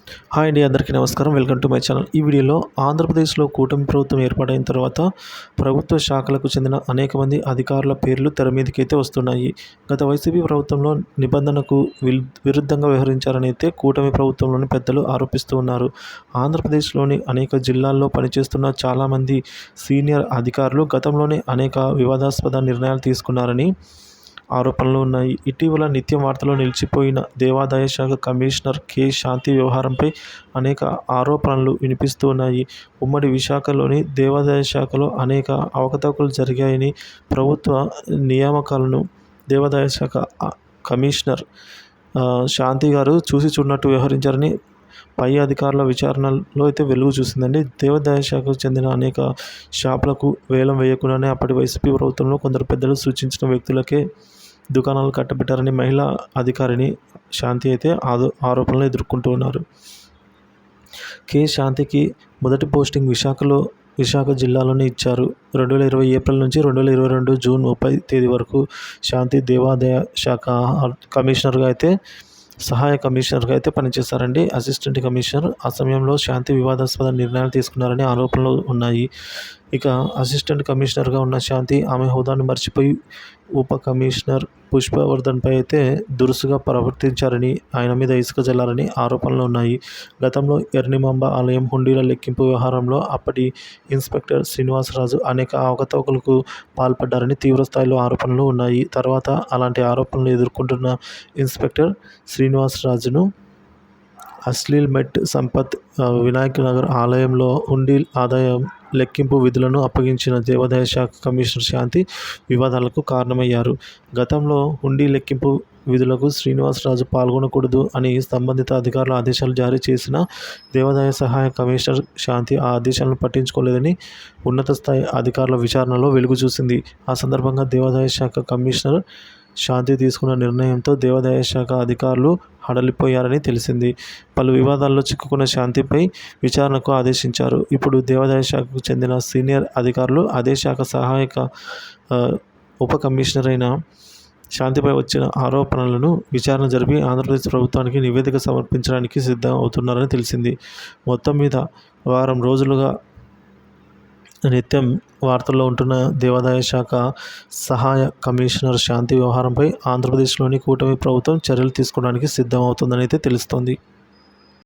Hi అండి, అందరికీ నమస్కారం. Welcome to my channel. ఈ వీడియోలో ఆంధ్రప్రదేశ్లో కూటమి ప్రభుత్వం ఏర్పాటైన తర్వాత ప్రభుత్వ శాఖలకు చెందిన అనేక మంది అధికారుల పేర్లు తెర మీదకైతే వస్తున్నాయి. గత వైసీపీ ప్రభుత్వంలో నిబంధనకు విరుద్ధంగా వ్యవహరించారని అయితే కూటమి ప్రభుత్వంలోని పెద్దలు ఆరోపిస్తూ ఉన్నారు. ఆంధ్రప్రదేశ్లోని అనేక జిల్లాల్లో పనిచేస్తున్న చాలామంది సీనియర్ అధికారులు గతంలోనే అనేక వివాదాస్పద నిర్ణయాలు తీసుకున్నారని ఆరోపణలు ఉన్నాయి. ఇటీవల నిత్యం వార్తల్లో నిలిచిపోయిన దేవాదాయ శాఖ కమిషనర్ కె. శాంతి వ్యవహారంపై అనేక ఆరోపణలు వినిపిస్తూ ఉన్నాయి. ఉమ్మడి విశాఖలోని దేవాదాయ శాఖలో అనేక అవకతవకలు జరిగాయని, ప్రభుత్వ నియామకాలను దేవాదాయ శాఖ కమిషనర్ శాంతి గారు చూసి చూడనట్టు వ్యవహరించారని పై అధికారుల విచారణలో అయితే వెలుగు చూసిందండి. దేవాదాయ శాఖకు చెందిన అనేక షాపులకు వేలం వేయకుండానే అప్పటి వైసీపీ ప్రభుత్వంలో కొందరు పెద్దలు సూచించిన వ్యక్తులకే దుకాణాలు కట్టబెట్టారని మహిళా అధికారిని శాంతి అయితే ఆరోపణలు ఎదుర్కొంటూ ఉన్నారు. కె. శాంతికి మొదటి పోస్టింగ్ విశాఖ జిల్లాలోనే ఇచ్చారు. 2020 ఏప్రిల్ నుంచి 2022 జూన్ 30 తేదీ వరకు శాంతి దేవాదాయ శాఖ కమిషనర్గా అయితే సహాయ కమిషనర్గా అయితే పనిచేశారండి. అసిస్టెంట్ కమిషనర్ ఆ సమయంలో శాంతి వివాదాస్పద నిర్ణయాలు తీసుకున్నారని ఆరోపణలు ఉన్నాయి. ఇక అసిస్టెంట్ కమిషనర్గా ఉన్న శాంతి ఆమె హోదాను మర్చిపోయి ఉప కమిషనర్ పుష్పవర్ధన్పై అయితే దురుసుగా ప్రవర్తించారని, ఆయన మీద ఇసుక జల్లారని ఆరోపణలు ఉన్నాయి. గతంలో ఎర్నిమాంబ ఆలయం హుండీల లెక్కింపు వ్యవహారంలో అప్పటి ఇన్స్పెక్టర్ శ్రీనివాసరాజు అనేక అవకతవకలకు పాల్పడ్డారని తీవ్రస్థాయిలో ఆరోపణలు ఉన్నాయి. తర్వాత అలాంటి ఆరోపణలు ఎదుర్కొంటున్న ఇన్స్పెక్టర్ శ్రీనివాసరాజును అశ్లీల్ మెట్ సంపత్ వినాయక్ నగర్ ఆలయంలో హుండీ ఆదాయం లెక్కింపు విధులను అప్పగించిన దేవాదాయ శాఖ కమిషనర్ శాంతి వివాదాలకు కారణమయ్యారు. గతంలో హుండీ లెక్కింపు విధులకు శ్రీనివాసరాజు పాల్గొనకూడదు అని సంబంధిత అధికారుల ఆదేశాలు జారీ చేసిన దేవాదాయ సహాయ కమిషనర్ శాంతి ఆ ఆదేశాలను పట్టించుకోలేదని ఉన్నత స్థాయి అధికారుల విచారణలో వెలుగు చూసింది. ఆ సందర్భంగా దేవాదాయ శాఖ కమిషనర్ శాంతి తీసుకున్న నిర్ణయంతో దేవాదాయ శాఖ అధికారులు హడలిపోయారని తెలిసింది. పలు వివాదాల్లో చిక్కుకున్న శాంతిపై విచారణకు ఆదేశించారు. ఇప్పుడు దేవాదాయ శాఖకు చెందిన సీనియర్ అధికారులు అదే శాఖ సహాయక ఉప కమిషనర్ అయిన శాంతిపై వచ్చిన ఆరోపణలను విచారణ జరిపి ఆంధ్రప్రదేశ్ ప్రభుత్వానికి నివేదిక సమర్పించడానికి సిద్ధం అవుతున్నారని తెలిసింది. మొత్తం మీద వారం రోజులుగా నిత్యం వార్తల్లో ఉంటున్న దేవాదాయ శాఖ సహాయ కమిషనర్ శాంతి వ్యవహారంపై ఆంధ్రప్రదేశ్లోని కూటమి ప్రభుత్వం చర్యలు తీసుకోవడానికి సిద్ధం అవుతుందని అయితే తెలుస్తోంది.